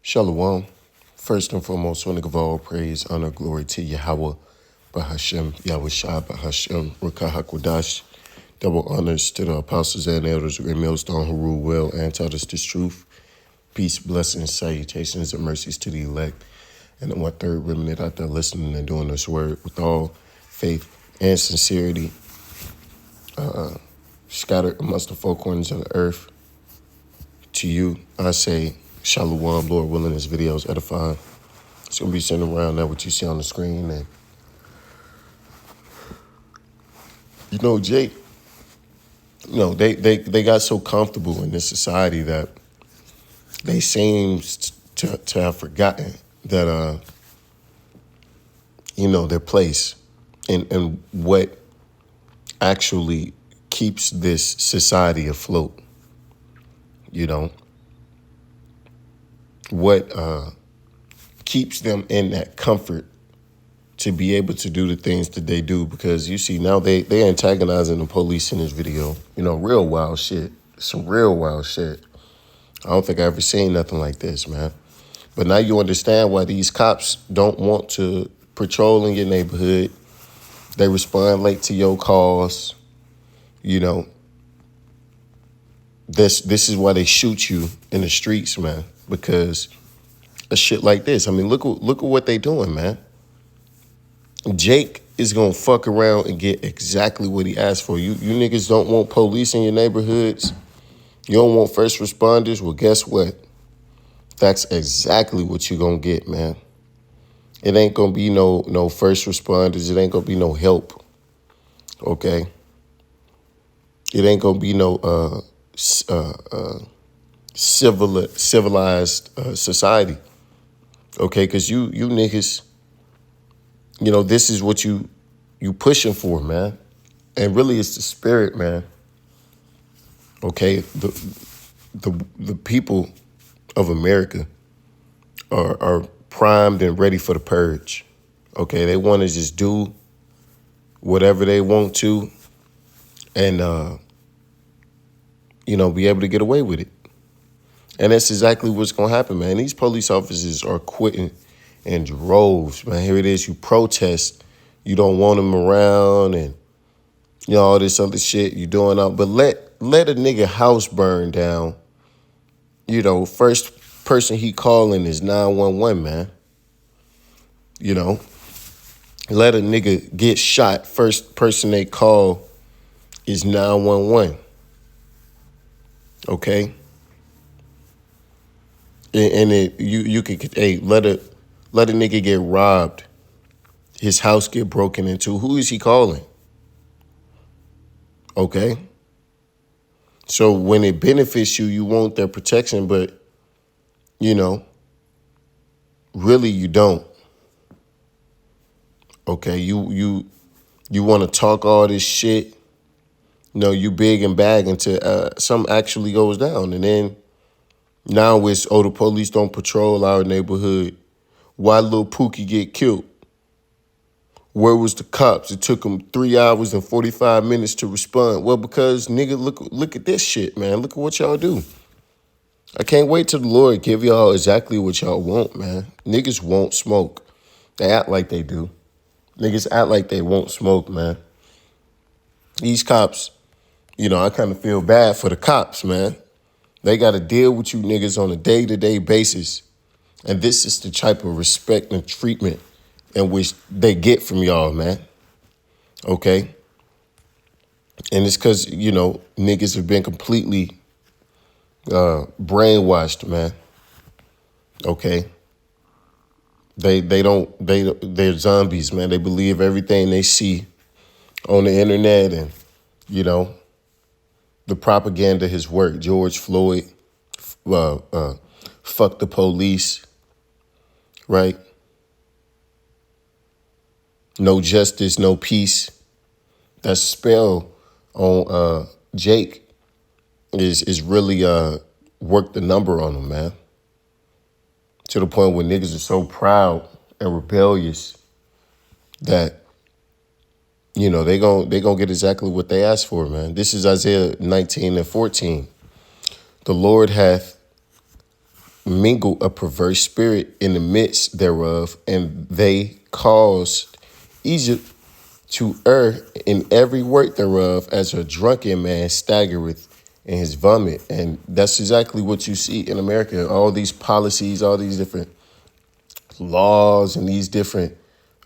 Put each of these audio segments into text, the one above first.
Shalom. First and foremost, want to give all praise, honor, glory to Yahweh, Bahashem, Yahweh Shai, Bahashem, Rakah HaKodash. Double honors to the apostles and elders, great millstone who rule well and taught us this truth. Peace, blessings, salutations, and mercies to the elect. And the 1/3 remnant out there listening and doing this word with all faith and sincerity, scattered amongst the four corners of the earth. To you, I say, Shalom, Lord willing, this video is edifying. It's going to be sitting around now what you see on the screen. And, Jake, they got so comfortable in this society that they seem to have forgotten that, their place and what actually keeps this society afloat. What keeps them in that comfort to be able to do the things that they do, because you see now they antagonizing the police in this video. Real wild shit. Some real wild shit. I don't think I ever seen nothing like this, man. But now you understand why these cops don't want to patrol in your neighborhood. They respond late to your calls. This is why they shoot you in the streets, man, because of shit like this. I mean, look at what they doing, man. Jake is going to fuck around and get exactly what he asked for. You niggas don't want police in your neighborhoods. You don't want first responders. Well, guess what? That's exactly what you're going to get, man. It ain't going to be no first responders. It ain't going to be no help, okay? It ain't going to be no civilized society, okay? Because you niggas, this is what you pushing for, man. And really it's the spirit, man. Okay, the people of America are primed and ready for the purge. Okay, they want to just do whatever they want to and be able to get away with it. And that's exactly what's going to happen, man. These police officers are quitting in droves, man. Here it is. You protest. You don't want them around and, all this other shit you doing out. But let a nigga house burn down. First person he calling is 911, man. Let a nigga get shot. First person they call is 911. Okay? And you could let a nigga get robbed, his house get broken into. Who is he calling? Okay. So when it benefits you, you want their protection, but really you don't. Okay, you want to talk all this shit. You big and bag until something actually goes down, and then. Now it's, the police don't patrol our neighborhood. Why Lil Pookie get killed? Where was the cops? It took them 3 hours and 45 minutes to respond. Well, because, nigga, look at this shit, man. Look at what y'all do. I can't wait till the Lord give y'all exactly what y'all want, man. Niggas won't smoke. They act like they do. Niggas act like they won't smoke, man. These cops, I kind of feel bad for the cops, man. They got to deal with you niggas on a day-to-day basis. And this is the type of respect and treatment in which they get from y'all, man. Okay? And it's because, niggas have been completely brainwashed, man. Okay? They're zombies, man. They believe everything they see on the internet and, the propaganda has worked. George Floyd, fuck the police, right? No justice, no peace. That spell on Jake is really worked the number on him, man. To the point where niggas are so proud and rebellious that they gonna get exactly what they asked for, man. This is Isaiah 19:14. The Lord hath mingled a perverse spirit in the midst thereof, and they caused Egypt to err in every work thereof, as a drunken man staggereth in his vomit. And that's exactly what you see in America. All these policies, all these different laws, and these different,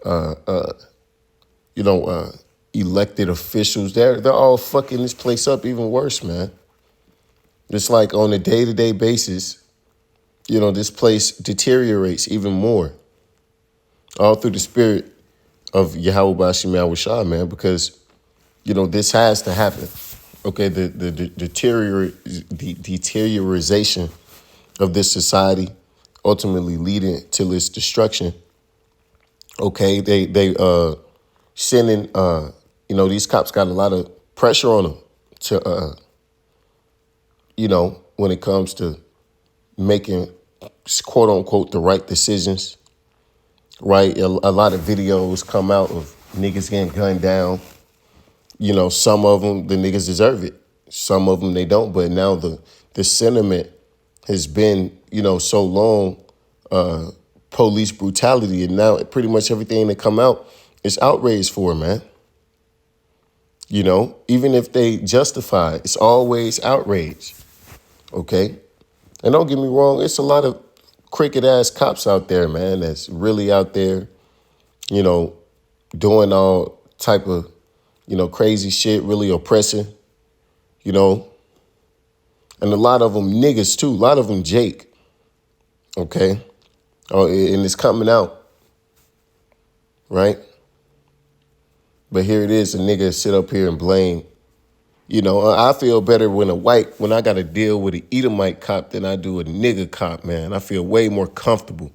you know, elected officials, they're all fucking this place up even worse, man. It's like on a day-to-day basis, you know, this place deteriorates even more. All through the spirit of Yahweh Bashim Yahushua, man, because, you know, this has to happen. Okay, the deterioration of this society, ultimately leading to its destruction. Okay, they sending, you know, these cops got a lot of pressure on them to, you know, when it comes to making, quote unquote, the right decisions, right? A lot of videos come out of niggas getting gunned down. You know, some of them, the niggas deserve it. Some of them, they don't. But now the sentiment has been, you know, so long, police brutality. And now pretty much everything that come out is outrage for, man. You know, even if they justify it, it's always outrage. Okay? And don't get me wrong, it's a lot of cricket ass cops out there, man, that's really out there, you know, doing all type of, you know, crazy shit, really oppressing, you know. And a lot of them niggas too, a lot of them Jake, okay? Oh, and it's coming out, right? But here it is, a nigga sit up here and blame. You know, I feel better when I got to deal with an Edomite cop than I do a nigga cop, man. I feel way more comfortable,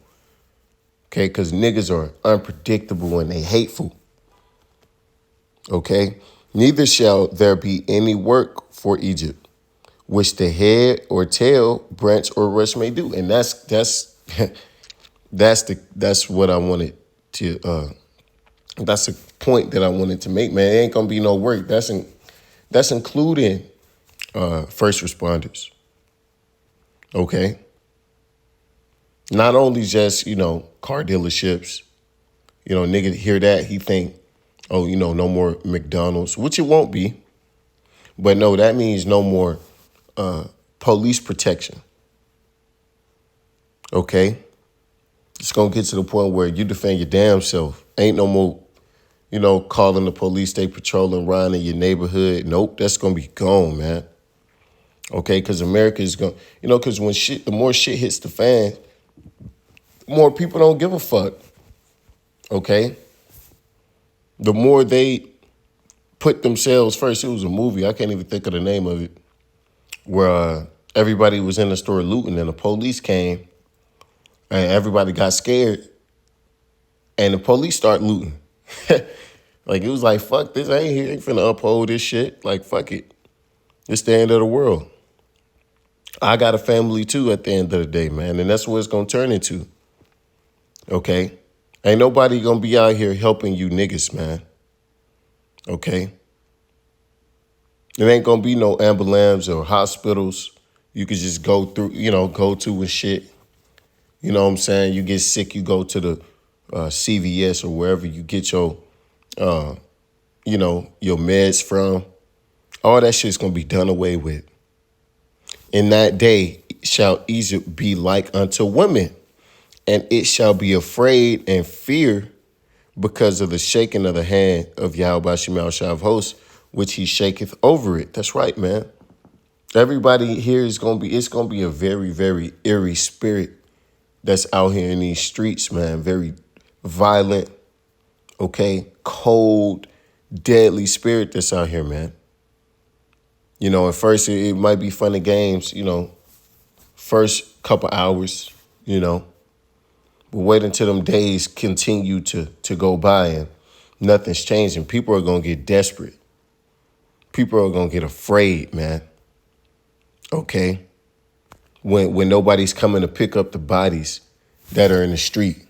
okay? Because niggas are unpredictable and they hateful, okay? Neither shall there be any work for Egypt, which the head or tail, branch or rush may do. And that's that's what I wanted to, that's a point that I wanted to make, man. It ain't gonna be no work. That's including first responders. Okay. Not only just, you know, car dealerships, you know, nigga hear that, he think, oh, you know, no more McDonald's, which it won't be. But no, that means no more police protection. Okay. It's gonna get to the point where you defend your damn self. Ain't no more, you know, calling the police, they patrolling around in your neighborhood. Nope, that's gonna be gone, man. Okay, because America is going, you know, because when the more shit hits the fan, the more people don't give a fuck. Okay? The more they put themselves first. It was a movie, I can't even think of the name of it, where everybody was in the store looting and the police came and everybody got scared and the police start looting. Like, it was like, fuck this, I ain't finna uphold this shit. Like, fuck it. It's the end of the world. I got a family too at the end of the day, man, and that's what it's gonna turn into. Okay? Ain't nobody gonna be out here helping you niggas, man. Okay? There ain't gonna be no ambulance or hospitals you could just go through, you know, go to and shit. You know what I'm saying? You get sick, you go to the CVS or wherever you get your, you know, your meds from. All that shit's gonna be done away with. In that day shall Egypt be like unto women, and it shall be afraid and fear because of the shaking of the hand of Yahweh Shemal Shav host, which he shaketh over it. That's right, man. Everybody here it's gonna be a very, very eerie spirit that's out here in these streets, man. Very violent, okay, cold, deadly spirit that's out here, man. You know, at first it might be fun and games, you know, first couple hours, you know. But wait until them days continue to go by and nothing's changing. People are going to get desperate. People are going to get afraid, man. Okay? When nobody's coming to pick up the bodies that are in the street.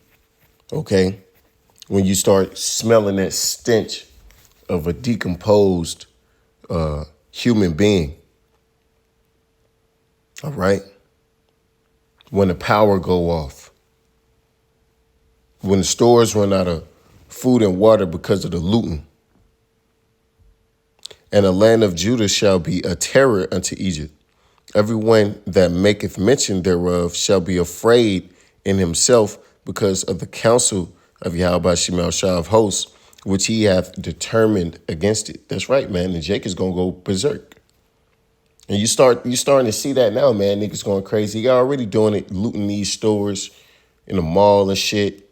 Okay? When you start smelling that stench of a decomposed human being. All right? when the power go off, when the stores run out of food and water because of the looting. And the land of Judah shall be a terror unto Egypt. Everyone that maketh mention thereof shall be afraid in himself because of the counsel of Yahweh Shemel Shah of hosts, which he hath determined against it. That's right, man. And Jake is gonna go berserk. And you starting to see that now, man. Niggas going crazy. He already doing it, looting these stores in the mall and shit.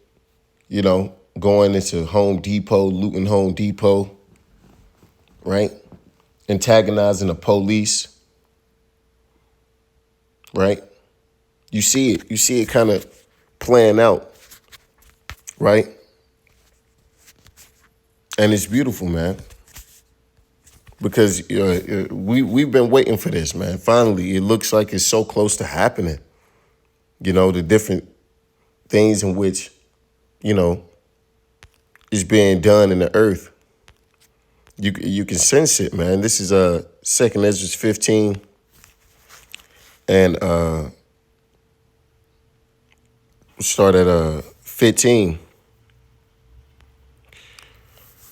You know, going into Home Depot, looting Home Depot, right? Antagonizing the police, right? You see it kind of playing out, right? And it's beautiful, man, because we've been waiting for this, man. Finally, it looks like it's so close to happening. You know, the different things in which, you know, is being done in the earth. You can sense it, man. This is 2nd Ezra 15 and start at 15.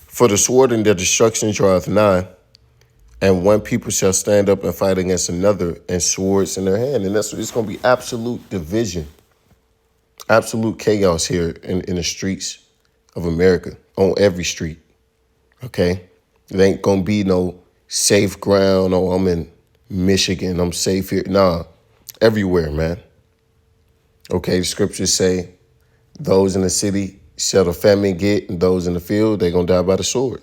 For the sword and their destruction draweth nigh, and one people shall stand up and fight against another, and swords in their hand. And it's going to be absolute division, absolute chaos here in the streets of America, on every street, okay? It ain't going to be no safe ground. Oh, I'm in Michigan, I'm safe here. Nah, everywhere, man. Okay, the scriptures say, those in the city shall the famine get, and those in the field, they're going to die by the sword.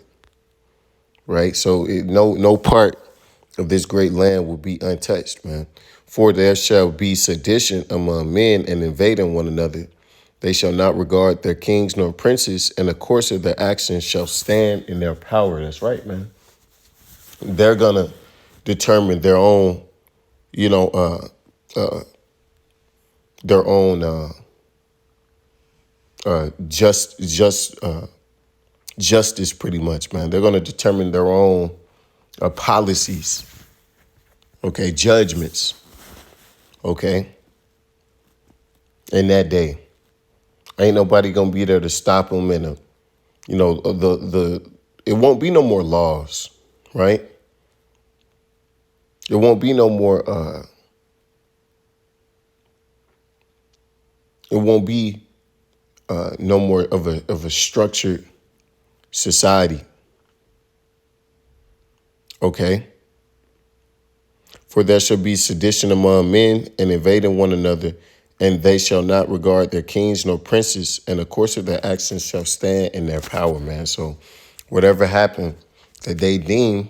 Right? So no part of this great land will be untouched, man. For there shall be sedition among men and invading one another. They shall not regard their kings nor princes, and the course of their actions shall stand in their power. That's right, man. They're going to determine their own, you know, their own justice, pretty much, man. They're going to determine their own policies, okay, judgments, okay, in that day. Ain't nobody going to be there to stop them, and, you know, it won't be no more laws, right? There won't be no more, it won't be no more of a structured society. Okay. For there shall be sedition among men and invading one another, and they shall not regard their kings nor princes, and the course of their actions shall stand in their power, man. So whatever happened that they deem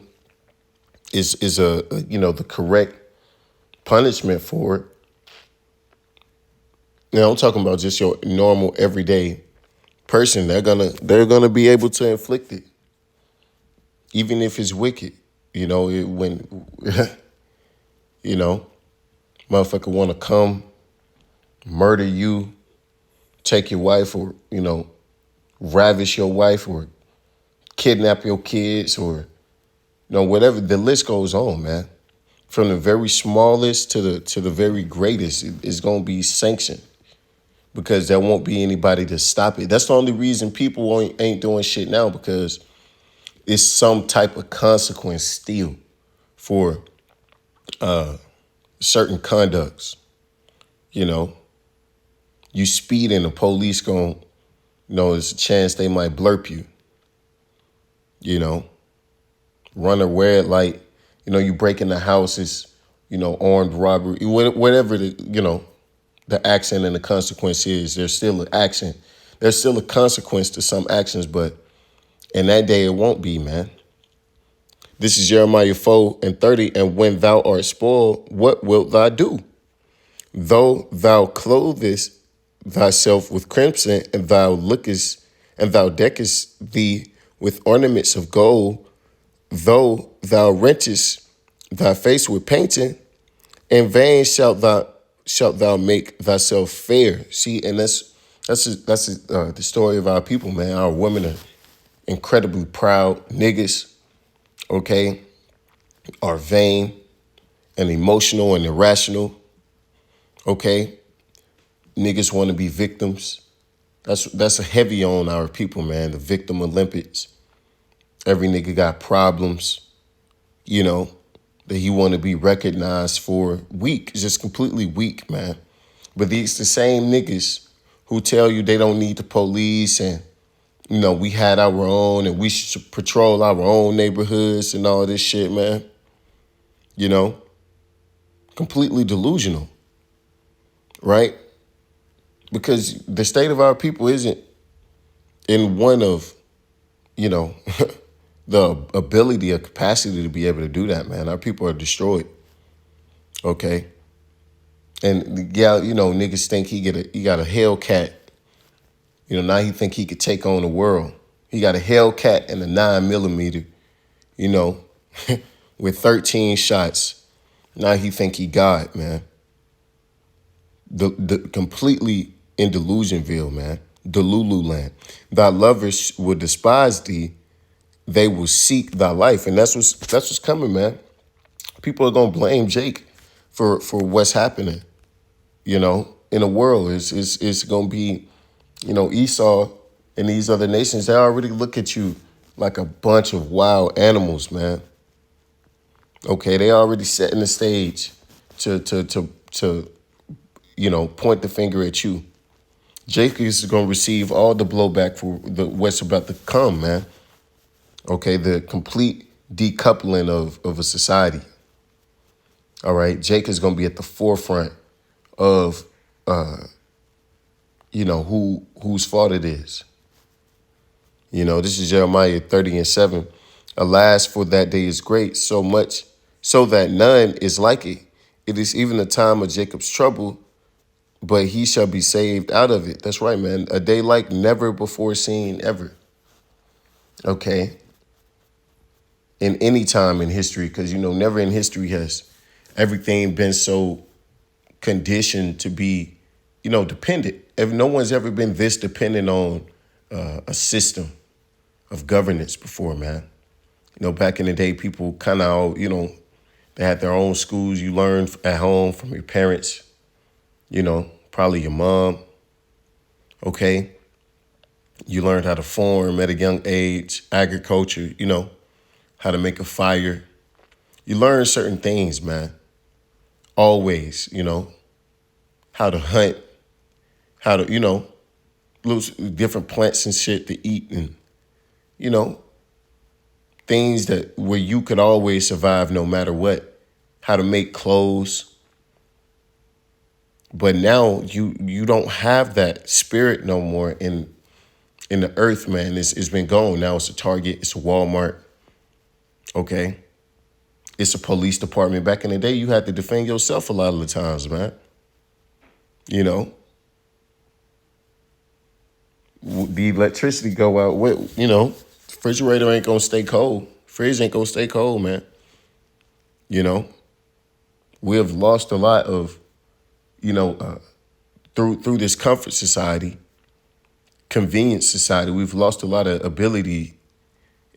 is a you know, the correct punishment for it. Now I'm talking about just your normal everyday person. They're gonna be able to inflict it, even if it's wicked. You know, when you know, motherfucker want to come murder you, take your wife, or, you know, ravish your wife, or kidnap your kids, or, you know, whatever. The list goes on, man. From the very smallest to the very greatest, it's gonna be sanctioned, because there won't be anybody to stop it. That's the only reason people ain't doing shit now, because it's some type of consequence still for certain conducts. You know, you speed and the police gon', you know, there's a chance they might blurp you. You know, run a red light. You know, you break in the houses, you know, armed robbery, whatever the, you know, the action and the consequence is. There's still an action. There's still a consequence to some actions, but in that day it won't be, man. This is Jeremiah 4:30. And when thou art spoiled, what wilt thou do? Though thou clothest thyself with crimson, and thou lookest, and thou deckest thee with ornaments of gold, though thou rentest thy face with painting, in vain shalt thou make thyself fair. See, and that's the story of our people, man. Our women are incredibly proud niggas, okay, are vain and emotional and irrational, okay, niggas want to be victims. That's a heavy on our people, man. The victim Olympics. Every nigga got problems, you know, that he want to be recognized for. Weak, just completely weak, man. But these the same niggas who tell you they don't need the police and, you know, we had our own and we should patrol our own neighborhoods and all this shit, man. You know, completely delusional, right? Because the state of our people isn't in one of, you know, the ability or capacity to be able to do that, man. Our people are destroyed, okay? And yeah, you know, niggas think he got a Hellcat. You know, now he think he could take on the world. He got a Hellcat and a 9mm, you know, with 13 shots. Now he think he God, man. The completely in Delusionville, man. Delulu land. Thy lovers will despise thee. They will seek thy life. And that's what's coming, man. People are gonna blame Jake for what's happening, you know, in the world. It's gonna be, you know, Esau and these other nations, they already look at you like a bunch of wild animals, man. Okay, they already setting the stage to you know, point the finger at you. Jake is going to receive all the blowback for what's about to come, man. Okay, the complete decoupling of a society. All right, Jake is going to be at the forefront of, you know, whose fault it is. You know, this is Jeremiah 30:7. Alas, for that day is great, so much so that none is like it. It is even the time of Jacob's trouble, but he shall be saved out of it. That's right, man. A day like never before seen ever. Okay. In any time in history, because, you know, never in history has everything been so conditioned to be, you know, dependent. No one's ever been this dependent on a system of governance before, man. You know, back in the day, people kind of, you know, they had their own schools. You learned at home from your parents, you know, probably your mom, okay? You learned how to farm at a young age, agriculture, you know, how to make a fire. You learn certain things, man, always, you know, how to hunt, how to, you know, different plants and shit to eat and, you know, things that where you could always survive no matter what, how to make clothes. But now you don't have that spirit no more in the earth, man. It's been gone. Now it's a Target, it's a Walmart, okay? It's a police department. Back in the day, you had to defend yourself a lot of the times, man. You know? The electricity go out, you know, refrigerator ain't gonna stay cold. Fridge ain't gonna stay cold, man. You know? We have lost a lot of, you know, through this comfort society, convenience society, we've lost a lot of ability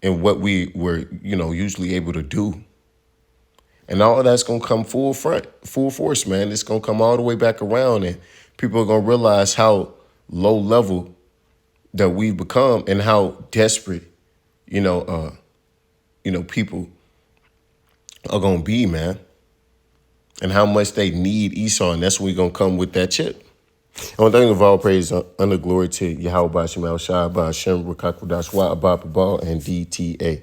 in what we were, you know, usually able to do. And all of that's going to come full force, man. It's going to come all the way back around and people are going to realize how low level that we've become and how desperate, you know, people are going to be, man. And how much they need Esau, and that's when we're going to come with that chip. I want to thank of all praise, under glory to Yahweh Bashim El Shai, Bashim, Rakakwadash, Wa, Abba, and DTA.